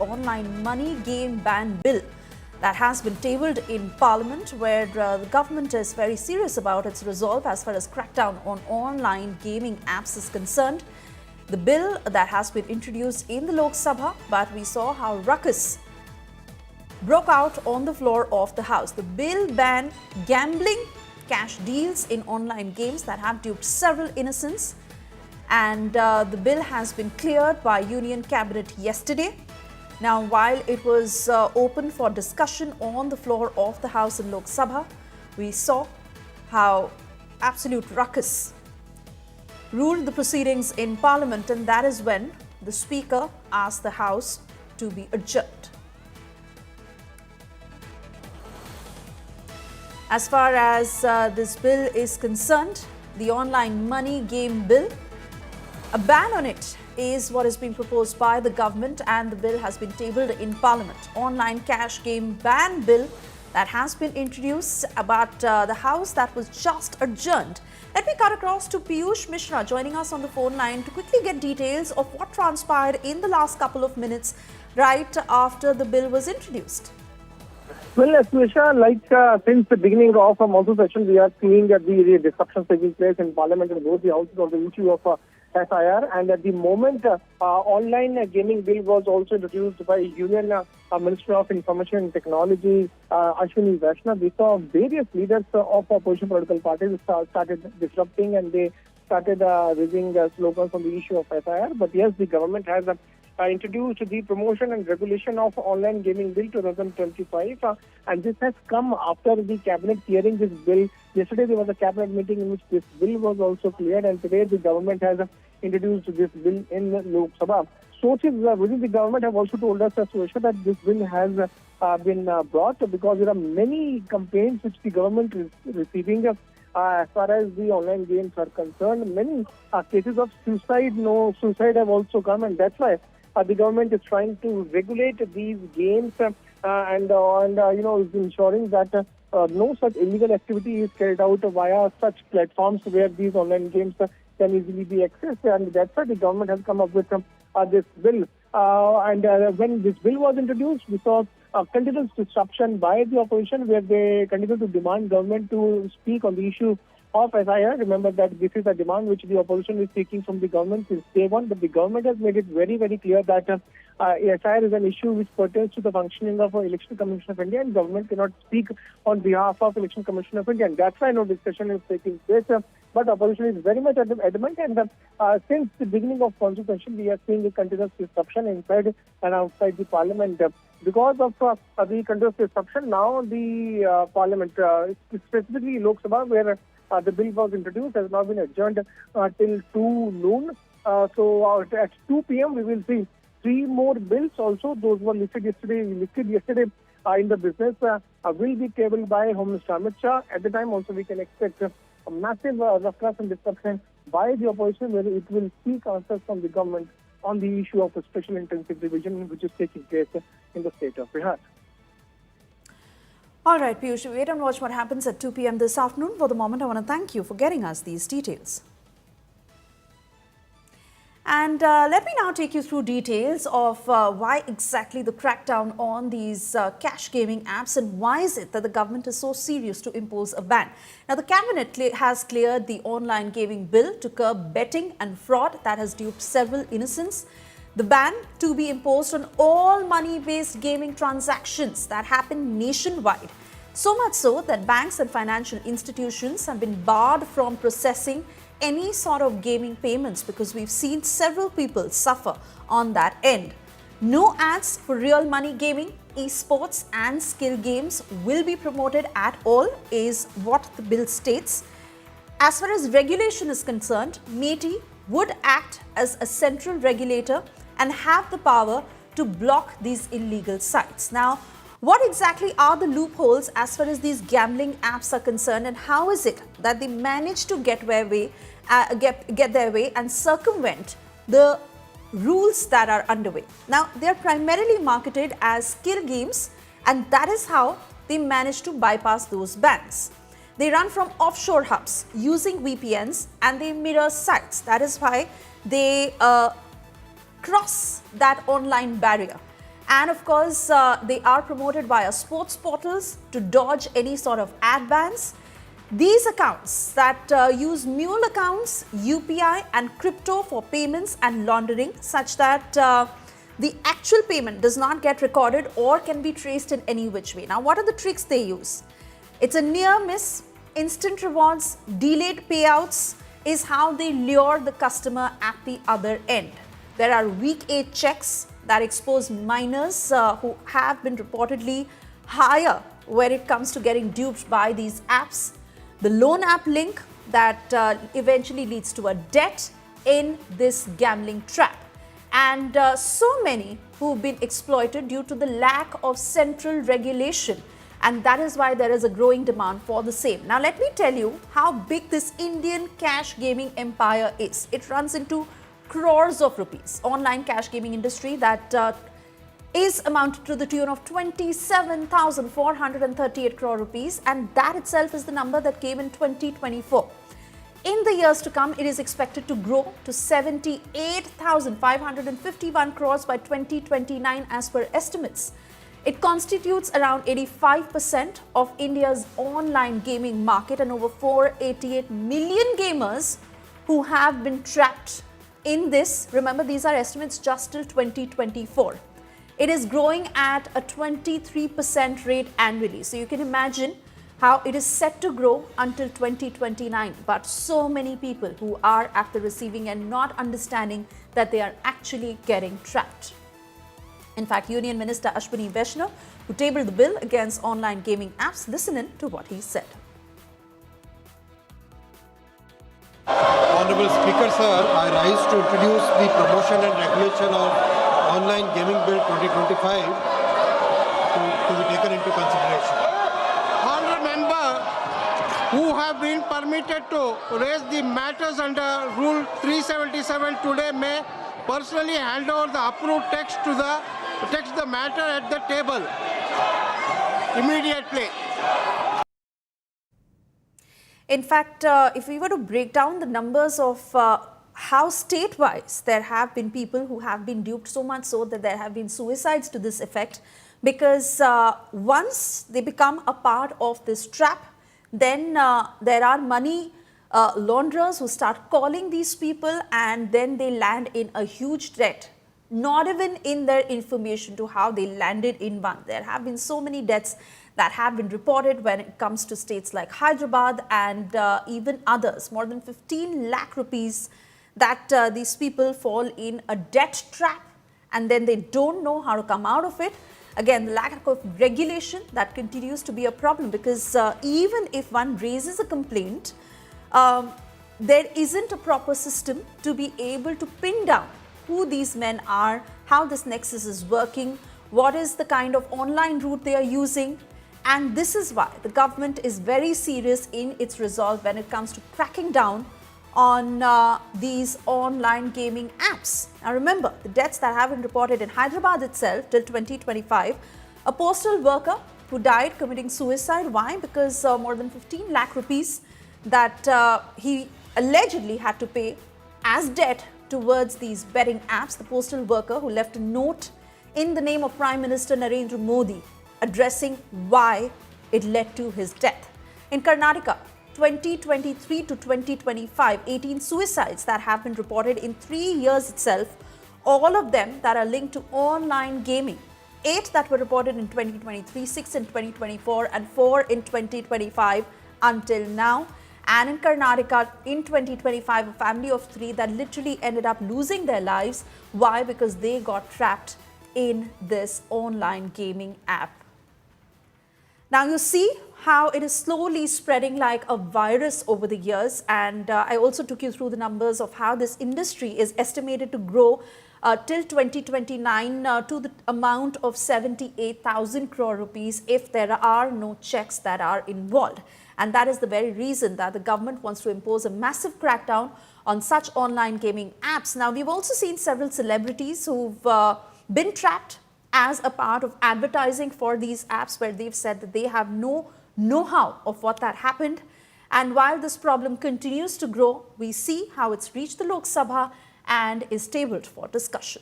online money game ban bill that has been tabled in Parliament, where the government is very serious about its resolve as far as crackdown on online gaming apps is concerned. The bill that has been introduced in the Lok Sabha, but we saw how ruckus broke out on the floor of the House. The bill banned gambling cash deals in online games that have duped several innocents, and the bill has been cleared by Union Cabinet yesterday. Now, while it was open for discussion on the floor of the House in Lok Sabha, we saw how absolute ruckus ruled the proceedings in Parliament, and that is when the Speaker asked the House to be adjourned. As far as this bill is concerned, the online money game bill, a ban on it is what is being proposed by the government, and the bill has been tabled in Parliament. Online cash game ban bill that has been introduced, but the House that was just adjourned. Let me cut across to Piyush Mishra joining us on the phone line to quickly get details of what transpired in the last couple of minutes right after the bill was introduced. Well, Asmisha, since the beginning of a monsoon session, we are seeing the disruptions taking place in Parliament and both the houses on the issue of SIR. And at the moment, online gaming bill was also introduced by Union Minister of Information and Technology, Ashwini Vaishnav. We saw various leaders of opposition political parties started disrupting, and they started raising slogans on the issue of SIR. But yes, the government has introduced the Promotion and Regulation of Online Gaming Bill 2025, and this has come after the cabinet clearing this bill. Yesterday there was a cabinet meeting in which this bill was also cleared, and today the government has introduced this bill in Lok Sabha. Sources within the government have also told us that this bill has been brought because there are many complaints which the government is receiving as far as the online games are concerned. Many cases of suicide have also come, and that's why the government is trying to regulate these games and is ensuring that no such illegal activity is carried out via such platforms where these online games can easily be accessed. And that's why the government has come up with this bill. When this bill was introduced, we saw continuous disruption by the opposition, where they continue to demand government to speak on the issue of SIR. Remember that this is a demand which the opposition is seeking from the government since day one, but the government has made it very, very clear that SIR is an issue which pertains to the functioning of Election Commission of India, and government cannot speak on behalf of Election Commission of India. And that's why no discussion is taking place. But opposition is very much adamant, and since the beginning of consultation, we are seeing a continuous disruption inside and outside the Parliament. Because of the continuous disruption, now the Parliament, specifically Lok Sabha, where the bill was introduced, has now been adjourned till 2 noon. So at 2 p.m. we will see 3 more bills also. Those were listed yesterday in the business will be tabled by Home Minister Amit Shah. At the time also we can expect a massive ruckus and disruption by the opposition, where it will seek answers from the government on the issue of a special intensive division which is taking place in the state of Bihar. All right, Piyush, wait and watch what happens at 2 p.m. this afternoon. For the moment, I want to thank you for getting us these details. And let me now take you through details of why exactly the crackdown on these cash gaming apps, and why is it that the government is so serious to impose a ban. Now, the cabinet has cleared the online gaming bill to curb betting and fraud that has duped several innocents. The ban to be imposed on all money-based gaming transactions that happen nationwide. So much so that banks and financial institutions have been barred from processing any sort of gaming payments, because we've seen several people suffer on that end. No ads for real money gaming, esports and skill games will be promoted at all, is what the bill states. As far as regulation is concerned, MeitY would act as a central regulator and have the power to block these illegal sites. Now, what exactly are the loopholes as far as these gambling apps are concerned, and how is it that they manage to get their way and circumvent the rules that are underway? Now, they are primarily marketed as skill games, and that is how they manage to bypass those bans. They run from offshore hubs using VPNs, and they mirror sites. That is why they cross that online barrier. And of course, they are promoted via sports portals to dodge any sort of ad bans. These accounts that use mule accounts, UPI and crypto for payments and laundering, such that the actual payment does not get recorded or can be traced in any which way. Now, what are the tricks they use? It's a near miss, instant rewards, delayed payouts is how they lure the customer at the other end. There are weak age checks that expose minors who have been reportedly higher when it comes to getting duped by these apps. The loan app link that eventually leads to a debt in this gambling trap. And so many who've been exploited due to the lack of central regulation. And that is why there is a growing demand for the same. Now, let me tell you how big this Indian cash gaming empire is. It runs into crores of rupees. Online cash gaming industry that is amounted to the tune of 27,438 crore rupees, and that itself is the number that came in 2024. In the years to come, it is expected to grow to 78,551 crores by 2029 as per estimates. It constitutes around 85% of India's online gaming market and over 488 million gamers who have been trapped in this. Remember, these are estimates just till 2024. It is growing at a 23% rate annually. So you can imagine how it is set to grow until 2029. But so many people who are at the receiving end not understanding that they are actually getting trapped. In fact, Union Minister Ashwini Vaishnaw, who tabled the bill against online gaming apps, listen in to what he said. Honorable Speaker, sir, I rise to introduce the promotion and regulation of Online Gaming Bill 2025 to be taken into consideration. Honourable member who have been permitted to raise the matters under Rule 377 today may personally hand over the approved text to the matter at the table immediately. In fact, if we were to break down the numbers of how state-wise there have been people who have been duped, so much so that there have been suicides to this effect, because once they become a part of this trap, then there are money launderers who start calling these people, and then they land in a huge debt, not even in their information to how they landed in one. There have been so many deaths that have been reported when it comes to states like Hyderabad and even others. More than 15 lakh rupees that these people fall in a debt trap, and then they don't know how to come out of it. Again, the lack of regulation that continues to be a problem, because even if one raises a complaint, there isn't a proper system to be able to pin down who these men are, how this nexus is working, what is the kind of online route they are using. And this is why the government is very serious in its resolve when it comes to cracking down on these online gaming apps. Now remember, the deaths that have been reported in Hyderabad itself till 2025, a postal worker who died committing suicide. Why? Because more than 15 lakh rupees that he allegedly had to pay as debt towards these betting apps. The postal worker who left a note in the name of Prime Minister Narendra Modi addressing why it led to his death. In Karnataka, 2023 to 2025, 18 suicides that have been reported in 3 years itself, all of them that are linked to online gaming. 8 that were reported in 2023, 6 in 2024 and 4 in 2025 until now. And in Karnataka, in 2025, a family of 3 that literally ended up losing their lives. Why? Because they got trapped in this online gaming app. Now you see how it is slowly spreading like a virus over the years, and I also took you through the numbers of how this industry is estimated to grow till 2029 to the amount of 78,000 crore rupees if there are no checks that are involved. And that is the very reason that the government wants to impose a massive crackdown on such online gaming apps. Now, we've also seen several celebrities who've been trapped as a part of advertising for these apps, where they've said that they have no know-how of what that happened. And while this problem continues to grow, we see how it's reached the Lok Sabha and is tabled for discussion.